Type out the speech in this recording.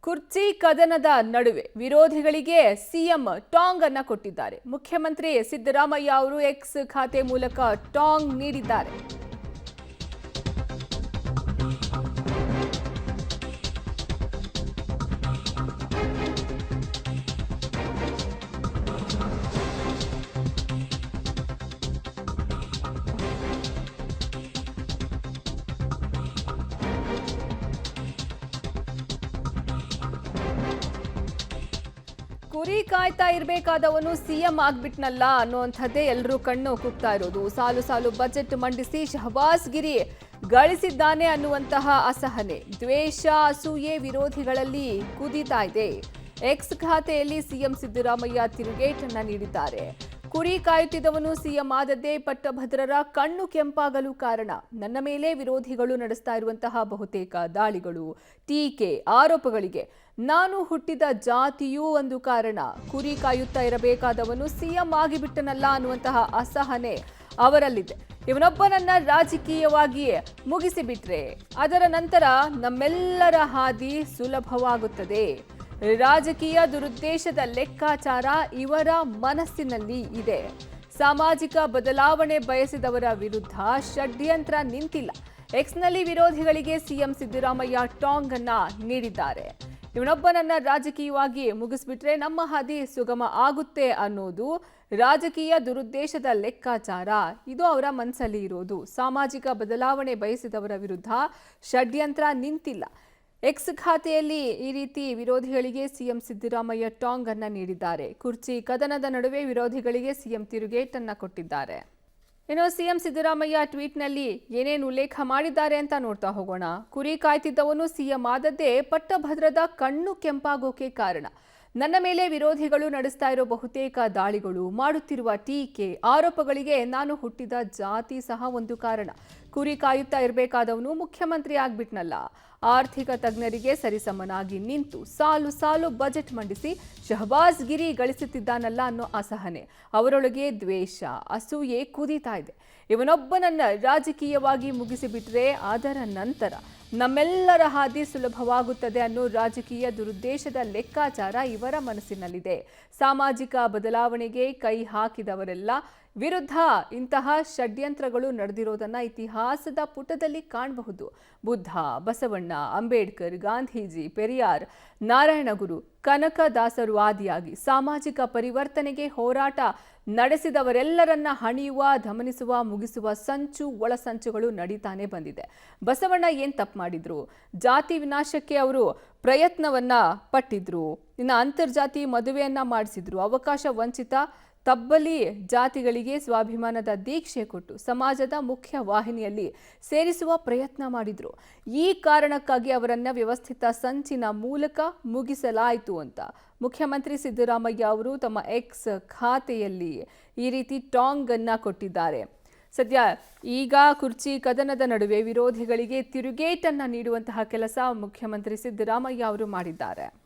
ಕುರ್ಚಿ ಕದನದ ನಡುವೆ ವಿರೋಧಿಗಳಿಗೆ ಸಿಎಂ ಟಾಂಗ್ ಅನ್ನ ಕೊಟ್ಟಿದ್ದಾರೆ. ಮುಖ್ಯಮಂತ್ರಿ ಸಿದ್ದರಾಮಯ್ಯ ಅವರು ಎಕ್ಸ್ ಖಾತೆ ಮೂಲಕ ಟಾಂಗ್ ನೀಡಿದ್ದಾರೆ. ಕುರಿ ಕಾಯ್ತಾ ಇರಬೇಕಾದವನು ಸಿಎಂ ಆಗ್ಬಿಟ್ನಲ್ಲ ಅನ್ನುವಂಥದ್ದೇ ಎಲ್ಲರೂ ಕಣ್ಣು ಕುಗ್ತಾ ಇರೋದು. ಸಾಲು ಸಾಲು ಬಜೆಟ್ ಮಂಡಿಸಿ ಶಹಬಾಸ್ ಗಿರಿ ಗಳಿಸಿದ್ದಾನೆ ಅನ್ನುವಂತಹ ಅಸಹನೆ, ದ್ವೇಷ, ಅಸೂಯೆ ವಿರೋಧಿಗಳಲ್ಲಿ ಕುದೀತಾ ಇದೆ. ಎಕ್ಸ್ ಖಾತೆಯಲ್ಲಿ ಸಿಎಂ ಸಿದ್ದರಾಮಯ್ಯ ತಿರುಗೇಟನ್ನ ನೀಡಿದ್ದಾರೆ. ಕುರಿ ಕಾಯುತ್ತಿದ್ದವನು ಸಿಎಂ ಆದದ್ದೇ ಪಟ್ಟಭದ್ರರ ಕಣ್ಣು ಕೆಂಪಾಗಲು ಕಾರಣ. ನನ್ನ ಮೇಲೆ ವಿರೋಧಿಗಳು ನಡೆಸ್ತಾ ಇರುವಂತಹ ಬಹುತೇಕ ದಾಳಿಗಳು, ಟೀಕೆ, ಆರೋಪಗಳಿಗೆ ನಾನು ಹುಟ್ಟಿದ ಜಾತಿಯೂ ಒಂದು ಕಾರಣ. ಕುರಿ ಕಾಯುತ್ತಾ ಇರಬೇಕಾದವನು ಸಿಎಂ ಆಗಿಬಿಟ್ಟನಲ್ಲ ಅನ್ನುವಂತಹ ಅಸಹನೆ ಅವರಲ್ಲಿದೆ. ಇವನೊಬ್ಬನನ್ನ ರಾಜಕೀಯವಾಗಿ ಮುಗಿಸಿಬಿಟ್ರೆ ಅದರ ನಂತರ ನಮ್ಮೆಲ್ಲರ ಹಾದಿ ಸುಲಭವಾಗುತ್ತದೆ. ರಾಜಕೀಯ ದುರುದ್ದೇಶದ ಲೆಕ್ಕಾಚಾರ ಇವರ ಮನಸ್ಸಿನಲ್ಲಿ ಇದೆ. ಸಾಮಾಜಿಕ ಬದಲಾವಣೆ ಬಯಸಿದವರ ವಿರುದ್ಧ ಷಡ್ಯಂತ್ರ ನಿಂತಿಲ್ಲ. ಎಕ್ಸ್ನಲ್ಲಿ ವಿರೋಧಿಗಳಿಗೆ ಸಿಎಂ ಸಿದ್ದರಾಮಯ್ಯ ಟಾಂಗ್ ಅನ್ನ ನೀಡಿದ್ದಾರೆ. ಇವನೊಬ್ಬನನ್ನ ರಾಜಕೀಯವಾಗಿ ಮುಗಿಸ್ಬಿಟ್ರೆ ನಮ್ಮ ಹಾದಿ ಸುಗಮ ಆಗುತ್ತೆ ಅನ್ನೋದು ರಾಜಕೀಯ ದುರುದ್ದೇಶದ ಲೆಕ್ಕಾಚಾರ. ಇದು ಅವರ ಮನಸ್ಸಲ್ಲಿ ಇರೋದು. ಸಾಮಾಜಿಕ ಬದಲಾವಣೆ ಬಯಸಿದವರ ವಿರುದ್ಧ ಷಡ್ಯಂತ್ರ ನಿಂತಿಲ್ಲ. ಎಕ್ಸ್ ಖಾತೆಯಲ್ಲಿ ಈ ರೀತಿ ವಿರೋಧಿಗಳಿಗೆ ಸಿಎಂ ಸಿದ್ದರಾಮಯ್ಯ ಟಾಂಗ್ ಅನ್ನ ನೀಡಿದ್ದಾರೆ. ಕುರ್ಚಿ ಕದನದ ನಡುವೆ ವಿರೋಧಿಗಳಿಗೆ ಸಿಎಂ ತಿರುಗೇಟನ್ನ ಕೊಟ್ಟಿದ್ದಾರೆ. ಇನ್ನು ಸಿಎಂ ಸಿದ್ದರಾಮಯ್ಯ ಟ್ವೀಟ್ನಲ್ಲಿ ಏನೇನು ಉಲ್ಲೇಖ ಮಾಡಿದ್ದಾರೆ ಅಂತ ನೋಡ್ತಾ ಹೋಗೋಣ. ಕುರಿ ಕಾಯ್ತಿದ್ದವನು ಸಿಎಂ ಆದದ್ದೇ ಪಟ್ಟಭದ್ರದ ಕಣ್ಣು ಕೆಂಪಾಗೋಕೆ ಕಾರಣ. ನನ್ನ ಮೇಲೆ ವಿರೋಧಿಗಳು ನಡೆಸ್ತಾ ಇರೋ ಬಹುತೇಕ ದಾಳಿಗಳು, ಮಾಡುತ್ತಿರುವ ಟೀಕೆ, ಆರೋಪಗಳಿಗೆ ನಾನು ಹುಟ್ಟಿದ ಜಾತಿ ಸಹ ಒಂದು ಕಾರಣ. ಕುರಿ ಕಾಯುತ್ತಾ ಇರಬೇಕಾದವನು ಮುಖ್ಯಮಂತ್ರಿ ಆಗ್ಬಿಟ್ನಲ್ಲ. ಆರ್ಥಿಕ ತಜ್ಞರಿಗೆ ಸರಿಸಮನಾಗಿ ನಿಂತು ಸಾಲು ಸಾಲು ಬಜೆಟ್ ಮಂಡಿಸಿ ಶಹಬಾಸ್ ಗಿರಿ ಗಳಿಸುತ್ತಿದ್ದಾನಲ್ಲ ಅನ್ನೋ ಅಸಹನೆ ಅವರೊಳಗೆ, ದ್ವೇಷ, ಅಸೂಯೆ ಕುದೀತಾ ಇದೆ. ಇವನೊಬ್ಬನನ್ನ ರಾಜಕೀಯವಾಗಿ ಮುಗಿಸಿಬಿಟ್ರೆ ಅದರ ನಂತರ ನಮ್ಮೆಲ್ಲರ ಹಾದಿ ಸುಲಭವಾಗುತ್ತದೆ ಅನ್ನೋ ರಾಜಕೀಯ ದುರುದ್ದೇಶದ ಲೆಕ್ಕಾಚಾರ ಇವರ ಮನಸ್ಸಿನಲ್ಲಿದೆ. ಸಾಮಾಜಿಕ ಬದಲಾವಣೆಗೆ ಕೈ ಹಾಕಿದವರೆಲ್ಲ ವಿರುದ್ಧ ಇಂತಹ ಷಡ್ಯಂತ್ರಗಳು ನಡೆದಿರೋದನ್ನ ಇತಿಹಾಸದ ಪುಟದಲ್ಲಿ ಕಾಣಬಹುದು. ಬುದ್ಧ, ಬಸವಣ್ಣ, ಅಂಬೇಡ್ಕರ್, ಗಾಂಧೀಜಿ, ಪೆರಿಯಾರ್, ನಾರಾಯಣಗುರು, ಕನಕದಾಸರು ಆದಿಯಾಗಿ ಸಾಮಾಜಿಕ ಪರಿವರ್ತನೆಗೆ ಹೋರಾಟ ನಡೆಸಿದವರೆಲ್ಲರನ್ನ ಹಣಿಯುವ, ದಮನಿಸುವ, ಮುಗಿಸುವ ಸಂಚು, ಒಳಸಂಚುಗಳು ನಡೀತಾನೆ ಬಂದಿದೆ. ಬಸವಣ್ಣ ಏನ್ ತಪ್ಪು ಮಾಡಿದ್ರು? ಜಾತಿ ವಿನಾಶಕ್ಕೆ ಅವರು ಪ್ರಯತ್ನವನ್ನ ಪಟ್ಟಿದ್ರು. ಇನ್ನು ಅಂತರ್ಜಾತಿ ಮದುವೆಯನ್ನ ಮಾಡಿಸಿದ್ರು. ಅವಕಾಶ ವಂಚಿತ ತಬ್ಬಲಿ ಜಾತಿಗಳಿಗೆ ಸ್ವಾಭಿಮಾನದ ದೀಕ್ಷೆ ಕೊಟ್ಟು ಸಮಾಜದ ಮುಖ್ಯ ವಾಹಿನಿಯಲ್ಲಿ ಸೇರಿಸುವ ಪ್ರಯತ್ನ ಮಾಡಿದ್ರು. ಈ ಕಾರಣಕ್ಕಾಗಿ ಅವರನ್ನ ವ್ಯವಸ್ಥಿತ ಸಂಚಿನ ಮೂಲಕ ಮುಗಿಸಲಾಯಿತು ಅಂತ ಮುಖ್ಯಮಂತ್ರಿ ಸಿದ್ದರಾಮಯ್ಯ ಅವರು ತಮ್ಮ ಎಕ್ಸ್ ಖಾತೆಯಲ್ಲಿ ಈ ರೀತಿ ಟಾಂಗ್ ಅನ್ನ ಕೊಟ್ಟಿದ್ದಾರೆ. ಸದ್ಯ ಈಗ ಕುರ್ಚಿ ಕದನದ ನಡುವೆ ವಿರೋಧಿಗಳಿಗೆ ತಿರುಗೇಟನ್ನ ನೀಡುವಂತಹ ಕೆಲಸ ಮುಖ್ಯಮಂತ್ರಿ ಸಿದ್ದರಾಮಯ್ಯ ಅವರು ಮಾಡಿದ್ದಾರೆ.